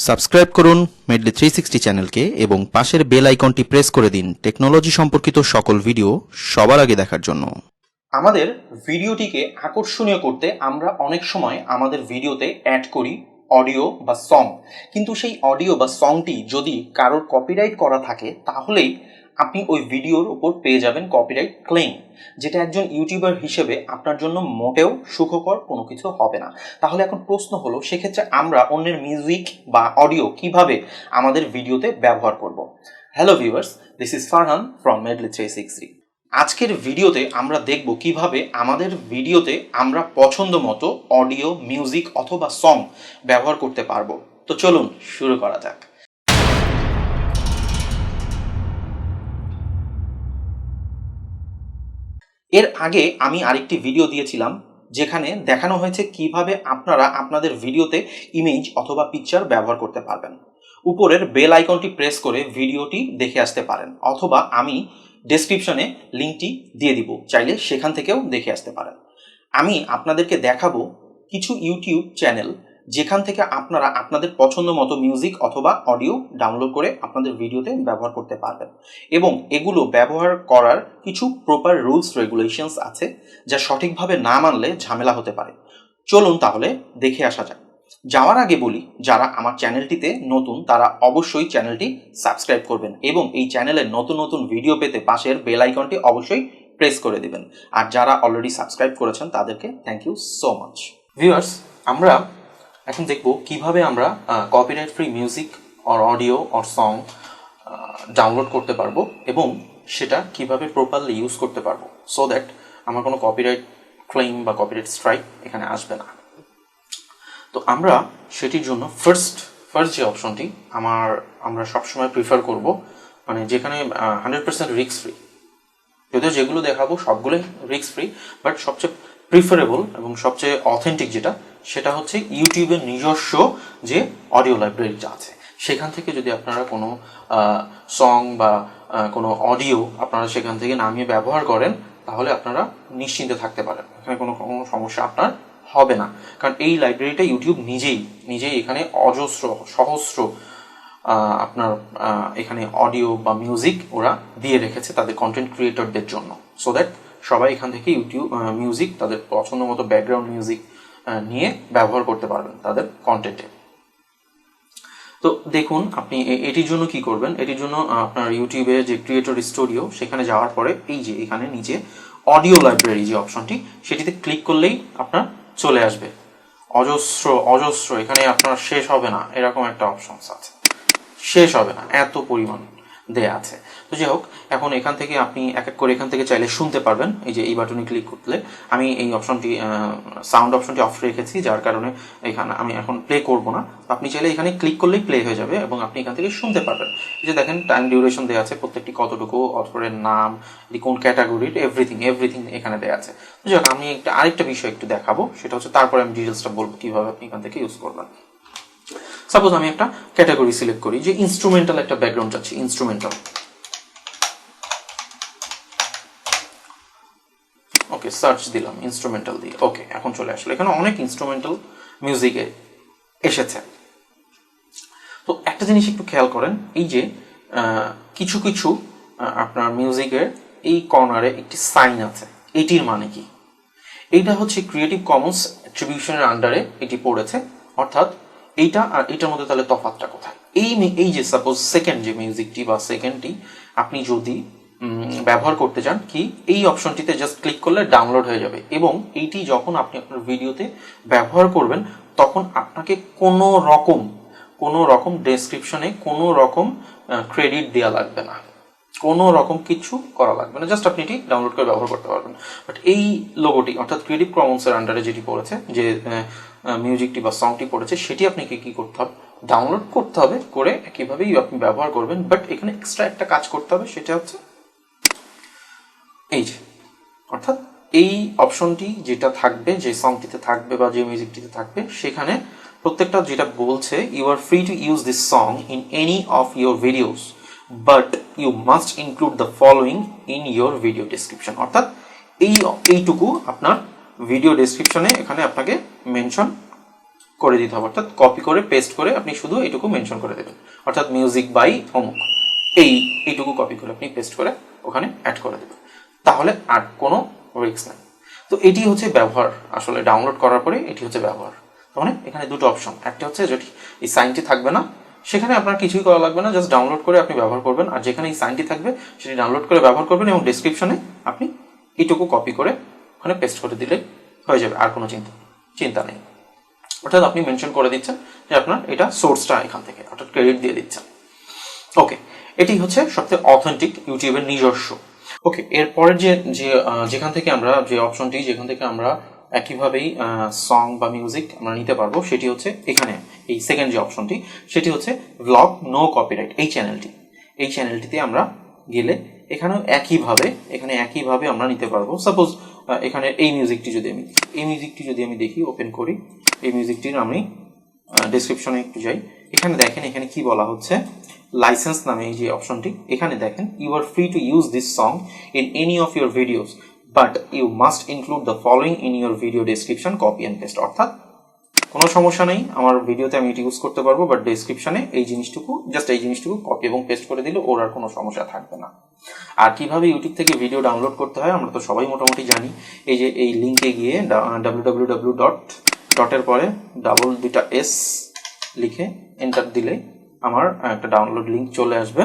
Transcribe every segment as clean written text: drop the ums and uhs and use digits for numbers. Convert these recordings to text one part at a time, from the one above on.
Subscribe করুন madly 360 চ্যানেলকে এবং পাশের বেল আইকনটি প্রেস করে দিন টেকনোলজি সম্পর্কিত সকল ভিডিও সবার আগে দেখার জন্য। আমাদের ভিডিওটিকে আকর্ষণীয় করতে আমরা অনেক সময় আমাদের ভিডিওতে অ্যাড করি অডিও বা সং, কিন্তু সেই অডিও বা সংটি যদি কারোর কপিরাইট করা থাকে তাহলেই আপনি ওই ভিডিওর উপর পেয়ে যাবেন কপিরাইট ক্লেম, যেটা একজন ইউটিউবার হিসেবে আপনার জন্য মোটেও সুখকর কোনো কিছু হবে না। তাহলে এখন প্রশ্ন হলো, সেক্ষেত্রে আমরা অন্যের মিউজিক বা অডিও কিভাবে আমাদের ভিডিওতে ব্যবহার করব। Hello viewers, this is Farhan from madly 360। আজকের ভিডিওতে আমরা দেখব কিভাবে আমাদের ভিডিওতে আমরা পছন্দ মতো অডিও, মিউজিক অথবা সং ব্যবহার করতে পারবো। তো চলুন শুরু করা যাক। এর আগে আমি আরেকটি ভিডিও দিয়েছিলাম যেখানে দেখানো হয়েছে কিভাবে আপনারা আপনাদের ভিডিওতে ইমেজ অথবা পিকচার ব্যবহার করতে পারবেন। উপরের বেল আইকনটি প্রেস করে ভিডিওটি দেখে আসতে পারেন, অথবা আমি ডেসক্রিপশনে লিঙ্কটি দিয়ে দিব, চাইলে সেখান থেকেও দেখে আসতে পারেন। আমি আপনাদেরকে দেখাবো কিছু ইউটিউব চ্যানেল যেখান থেকে আপনারা আপনাদের পছন্দ মতো মিউজিক অথবা অডিও ডাউনলোড করে আপনাদের ভিডিওতে ব্যবহার করতে পারবেন, এবং এগুলো ব্যবহার করার কিছু প্রপার রুলস রেগুলেশনস আছে, যা সঠিকভাবে না মানলে ঝামেলা হতে পারে। চলুন তাহলে দেখে আসা যাক। যাওয়ার আগে বলি, যারা আমার চ্যানেলটিতে নতুন তারা অবশ্যই চ্যানেলটি সাবস্ক্রাইব করবেন এবং এই চ্যানেলের নতুন নতুন ভিডিও পেতে পাশের বেল আইকনটি অবশ্যই প্রেস করে দিবেন। আর যারা অলরেডি সাবস্ক্রাইব করেছেন তাদেরকে thank you so much. Viewers, আমরা এখন দেখব কিভাবে আমরা copyright free music or audio or song download করতে পারবো এবং সেটা কিভাবে প্রপারলি ইউজ করতে পারবো, সো দ্যাট আমার কোনো কপিরাইট ক্লেম বা কপিরাইট স্ট্রাইক এখানে আসবে না। তো আমরা সেটির জন্য ফার্স্ট যে অপশনটি আমরা সবসময় প্রিফার করব, মানে যেখানে 100% রিস্ক ফ্রি, যদিও যেগুলো দেখাবো সবগুলোই রিস্ক ফ্রি, বাট সবচেয়ে প্রিফারেবল এবং সবচেয়ে অথেন্টিক সেটা হচ্ছে ইউটিউবের নিজস্ব যে অডিও লাইব্রেরিটা আছে, সেখান থেকে যদি আপনারা কোনো সং বা কোনো অডিও আপনারা সেখান থেকে নামিয়ে ব্যবহার করেন, তাহলে আপনারা নিশ্চিন্তে থাকতে পারেন, এখানে কোনো সমস্যা আপনার হবে না। কারণ এই লাইব্রেরিটা ইউটিউব নিজেই এখানে সহস্র আপনার এখানে অডিও বা মিউজিক ওরা দিয়ে রেখেছে তাদের কন্টেন্ট ক্রিয়েটরদের জন্য, সো দ্যাট সবাই এখান থেকে ইউটিউব মিউজিক তাদের পছন্দ মতো ব্যাকগ্রাউন্ড মিউজিক নিয়ে ব্যবহার করতে পারবেন তাদের কন্টেন্টে। তো দেখুন, আপনি এটির জন্য কি করবেন। এটির জন্য আপনার ইউটিউবে যে ক্রিয়েটর স্টুডিও, সেখানে যাওয়ার পরে এই যে এখানে নিচে অডিও লাইব্রেরি যে অপশনটি, সেটিতে ক্লিক করলেই আপনার চলে আসবে অজস্র এখানে আপনার শেষ হবে না এরকম একটা অপশন আছে, শেষ হবে না, এত পরিমাণ দেয়া আছে। তো যাই হোক, এখন এখান থেকে আপনি এক এক করে এখান থেকে চাইলে শুনতে পারবেন। এই যে এই বাটনে ক্লিক করলে আমি এই অপশনটি সাউন্ড অপশনটি অফ রেখেছি, যার কারণে এখানে আমি এখন প্লে করব না। আপনি চাইলে এখানে ক্লিক করলেই প্লে হয়ে যাবে এবং আপনি এখান থেকে শুনতে পারবেন। এই যে দেখেন টাইম ডিউরেশন দেওয়া আছে, প্রত্যেকটি কতটুকু, অথরের নাম, কোন ক্যাটাগরির, এভরিথিং এখানে দেওয়া আছে। তো যাই হোক, আমি আরেকটা বিষয় একটু দেখাবো, সেটা হচ্ছে তারপরে আমি ডিটেলসটা বলবো কিভাবে আপনি এখান থেকে ইউজ করবেন। সাপোজ আমি একটা ক্যাটাগরি সিলেক্ট করি, যে ইনস্ট্রুমেন্টাল একটা ব্যাকগ্রাউন্ড চাচ্ছি, ইনস্ট্রুমেন্টাল। ওকে, সার্চ দিলাম ইনস্ট্রুমেন্টাল দিয়ে, ওকে, এখন চলে আসলো। এখানে অনেক ইনস্ট্রুমেন্টাল মিউজিকে এসেছে। তো একটা জিনিস একটু খেয়াল করেন, এই যে কিছু আপনার মিউজিকের এই কর্নারে একটি সাইন আছে, এটির মানে কি? এইটা হচ্ছে ক্রিয়েটিভ কমন্স অ্যাট্রিবিউশনের আন্ডারে এটি পড়েছে, অর্থাৎ এইটা আর এটার মধ্যে তাহলে তফাৎটা কোথায়? এই যে সাপোজ সেকেন্ড যে মিউজিকটি বা সেকেন্ডটি আপনি যদি ব্যবহার করতে চান, কি এই অপশনটিতে জাস্ট ক্লিক করলে ডাউনলোড হয়ে যাবে, এবং এইটি যখন আপনি আপনার ভিডিওতে ব্যবহার করবেন তখন আপনাকে কোনো রকম ডেসক্রিপশনে কোনো রকম ক্রেডিট দেওয়া লাগবে না, কোনো রকম কিছু করা লাগবে না, জাস্ট আপনি এটি ডাউনলোড করে ব্যবহার করতে পারবেন। বাট এই লোগোটি অর্থাৎ ক্রিয়েটিভ কমন্সের আন্ডারে যেটি পড়েছে, যে মিউজিকটি বা সংটি পড়েছে, সেটি আপনাকে কি করতে হবে? ডাউনলোড করতে হবে, করে কিভাবেই আপনি ব্যবহার করবেন। বাট এখানে এক্সট্রা একটা কাজ করতে হবে, সেটা হচ্ছে এই যে, অর্থাৎ এই অপশনটি যেটা থাকবে, যে সংটিতে থাকবে বা যে মিউজিকটিতে থাকবে, সেখানে প্রত্যেকটা যেটা বলছে, you are free to use this song in any of your videos but you must include the following in your video description. অর্থাৎ এইটুকু আপনার ভিডিও ডেসক্রিপশনে এখানে আপনাকে মেনশন করে দিতে হবে, অর্থাৎ কপি করে পেস্ট করে আপনি শুধু এইটুকু মেনশন করে দেবেন, অর্থাৎ মিউজিক বাই অমুক, এইটুকু কপি করে আপনি পেস্ট করে ওখানে অ্যাড করে দেবেন, তাহলে আর কোনো রিস্ক নাই। তো এটি হচ্ছে ব্যবহার, আসলে ডাউনলোড করার পরে এটি হচ্ছে ব্যবহার। তার মানে এখানে দুটো অপশন, একটা হচ্ছে যেটি এই সাইনটি থাকবে না সেখানে আপনার কিছুই করা লাগবে না, জাস্ট ডাউনলোড করে আপনি ব্যবহার করবেন, আর যেখানে এই সাইনটি থাকবে সেটি ডাউনলোড করে ব্যবহার করবেন এবং ডেসক্রিপশনে আপনি এইটুকু কপি করে ওখানে পেস্ট করে দিলে হয়ে যাবে, আর কোনো চিন্তা নেই। অর্থাৎ আপনি মেনশন করে দিচ্ছেন যে আপনার এটা সোর্সটা এখান থেকে, অর্থাৎ ক্রেডিট দিয়ে দিচ্ছেন। ওকে, এটি হচ্ছে সবচেয়ে অথেন্টিক ইউটিউবের নিজস্ব। ওকে, এরপরের যেখান থেকে আমরা যে অপশনটি যেখান থেকে আমরা একইভাবেই সং বা মিউজিক আমরা নিতে পারবো সেটি হচ্ছে এখানে এই সেকেন্ড যে অপশনটি, সেটি হচ্ছে ব্লগ নো কপিরাইট। এই চ্যানেলটিতে আমরা গেলে এখানেও একইভাবে আমরা নিতে পারবো। সাপোজ এখানে এই মিউজিকটি যদি আমি দেখি, ওপেন করি, এই মিউজিকটির আমি ডেসক্রিপশনে একটু যাই, এখানে দেখেন এখানে কি বলা হচ্ছে, লাইসেন্স নামে এই যে অপশনটি, এখানে দেখেন you are free to use this song in any of your videos but you must include the following in your video description, copy and paste. অর্থাৎ কোনো সমস্যা নেই, আমার ভিডিওতে আমি এটি ইউজ করতে পারবো, বাট ডেসক্রিপশনে এই জিনিসটুকু কপি এবং পেস্ট করে দিলে ওর আর কোনো সমস্যা থাকবে না। আর কিভাবে ইউটিউব থেকে ভিডিও ডাউনলোড করতে হয় আমরা তো সবাই মোটামুটি জানি। এই যে এই লিঙ্কে গিয়ে www.ডটের পরে $2 লিখে এন্টার দিলে আমার একটা ডাউনলোড লিঙ্ক চলে আসবে।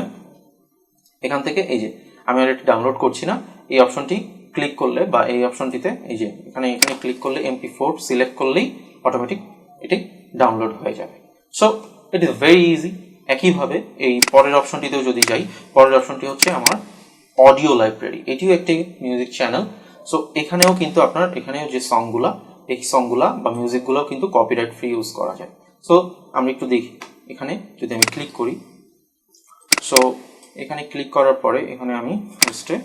এখান থেকে এই যে আমি আর এটি ডাউনলোড করছি না, এই অপশনটি ক্লিক করলে বা এই অপশনটিতে এই যে এখানে ক্লিক করলে MP4 সিলেক্ট করলেই অটোমেটিক এটি ডাউনলোড হয়ে যাবে। So it is very easy. একইভাবে এই পরের অপশনটিতেও যদি যাই, পরের অপশনটি হচ্ছে আমার অডিও লাইব্রেরি, এটিও একটি মিউজিক চ্যানেল। সো এখানেও কিন্তু আপনার এখানেও যে সংগুলা বা মিউজিকগুলোও কিন্তু কপিরাইট ফ্রি ইউজ করা যায়। সো আমরা একটু দেখি, এখানে যদি আমি ক্লিক করি, সো এখানে ক্লিক করার পরে এখানে আমি ফার্স্টে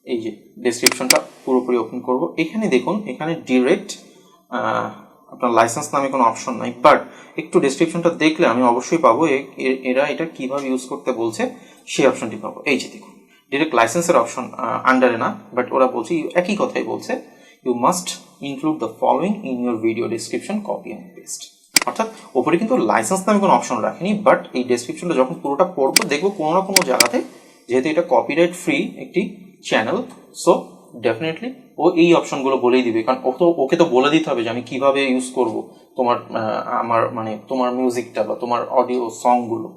এই যে ডেসক্রিপশনটা পুরোপুরি ওপেন করব। এখানে দেখুন, এখানে ডিরেক্ট আপনার লাইসেন্স নামে কোনো অপশন নাই, বাট একটু ডেসক্রিপশনটা দেখলে আমি অবশ্যই পাবো এরা এটা কিভাবে ইউজ করতে বলছে, সেই অপশনটি পাবো। এই যে দেখুন, ডিরেক্ট লাইসেন্সের অপশন আন্ডারে না, বাট ওরা বলছে একই কথাই বলছে, you must include the following in your video description, copy and paste. অর্থাৎ ওপরে কিন্তু লাইসেন্স নামে কোনো অপশন রাখেনি, বাট এই ডেসক্রিপশনটা যখন পুরোটা পড়বো দেখবো কোনো না কোনো জায়গাতে, যেহেতু এটা কপিরাইট ফ্রি একটি চ্যানেল, সো ডেফিনেটলি ও এই অপশনগুলো বলেই দিবে, কারণ ওকে তো বলে দিতে হবে যে আমি কিভাবে ইউজ করব তোমার মিউজিকটা বা তোমার অডিও সংগুলো।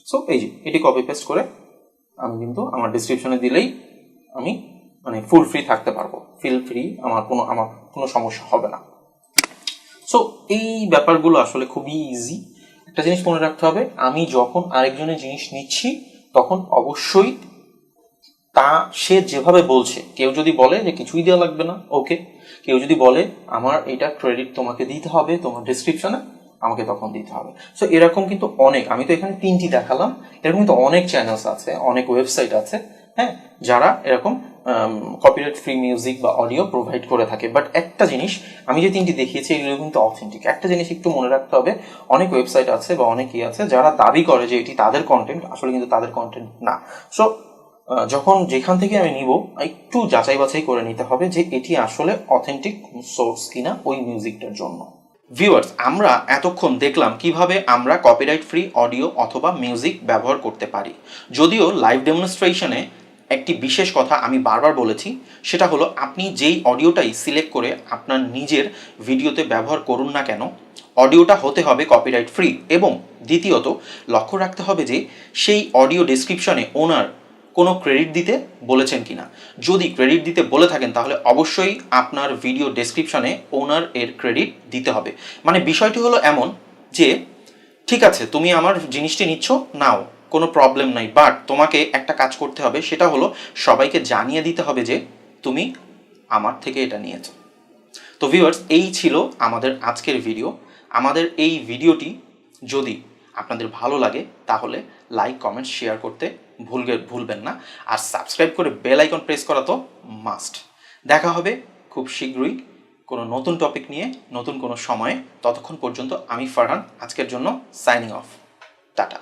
সো এই যে এটি কপি পেস্ট করে আমি কিন্তু আমার ডেসক্রিপশনে দিলেই আমি ফুল ফ্রি থাকতে পারবো, ফিল ফ্রি, আমার কোনো সমস্যা হবে না। সো এই ব্যাপারগুলো আসলে খুবই ইজি। একটা জিনিস মনে রাখতে হবে, আমি যখন আরেকজনের জিনিস নিচ্ছি তখন অবশ্যই সে যেভাবে বলছে, কেউ যদি বলে যে কিছুই দেওয়া লাগবে না, ওকে, কেউ যদি বলে আমার এটা ক্রেডিট তোমাকে দিতে হবে তোমার ডেসক্রিপশনে, আমাকে তখন দিতে হবে। সো এরকম কিন্তু অনেক, আমি তো এখানে 3টি দেখালাম, এরকম কিন্তু অনেক চ্যানেলস আছে, অনেক ওয়েবসাইট আছে, হ্যাঁ, যারা এরকম কপিরাইট ফ্রি মিউজিক বা অডিও প্রোভাইড করে থাকে। বাট একটা জিনিস, আমি যে 3টি দেখিয়েছি এগুলো কিন্তু অথেন্টিক। একটা জিনিস একটু মনে রাখতে হবে, অনেক ওয়েবসাইট আছে বা অনেকেই আছে যারা দাবি করে যে এটি তাদের কন্টেন্ট, আসলে কিন্তু তাদের কন্টেন্ট না। সো যখন যেখান থেকে আমি নিব একটু যাচাই বাছাই করে নিতে হবে যে এটি আসলে অথেন্টিক সোর্স কিনা ওই মিউজিকটার জন্য। ভিউয়ার্স, আমরা এতক্ষণ দেখলাম কিভাবে আমরা কপিরাইট ফ্রি অডিও অথবা মিউজিক ব্যবহার করতে পারি। যদিও লাইভ ডেমনস্ট্রেশনে একটি বিশেষ কথা আমি বারবার বলেছি, সেটা হলো আপনি যেই অডিওটাই সিলেক্ট করে আপনার নিজের ভিডিওতে ব্যবহার করুন না কেন, অডিওটা হতে হবে কপিরাইট ফ্রি, এবং দ্বিতীয়ত লক্ষ্য রাখতে হবে যে সেই অডিও ডেসক্রিপশনে ওনার কোনো ক্রেডিট দিতে বলেছেন কিনা। যদি ক্রেডিট দিতে বলে থাকেন তাহলে অবশ্যই আপনার ভিডিও ডেসক্রিপশনে ওনার এর ক্রেডিট দিতে হবে। মানে বিষয়টি হলো এমন যে ঠিক আছে, তুমি আমার জিনিসটি নিচ্ছ, নাও, কোনো প্রবলেম নাই, বাট তোমাকে একটা কাজ করতে হবে, সেটা হলো সবাইকে জানিয়ে দিতে হবে যে তুমি আমার থেকে এটা নিয়েছো। তো ভিউয়ার্স, এই ছিল আমাদের আজকের ভিডিও। আমাদের এই ভিডিওটি যদি আপনাদের ভালো লাগে তাহলে লাইক, কমেন্ট, শেয়ার করতে ভুলবেন না, আর সাবস্ক্রাইব করে বেল আইকন প্রেস করা তো মাস্ট। দেখা হবে খুব শীঘ্রই কোনো নতুন টপিক নিয়ে, নতুন কোনো সময়ে। ততক্ষণ পর্যন্ত আমি ফারহান আজকের জন্য সাইনিং অফ। টাটা।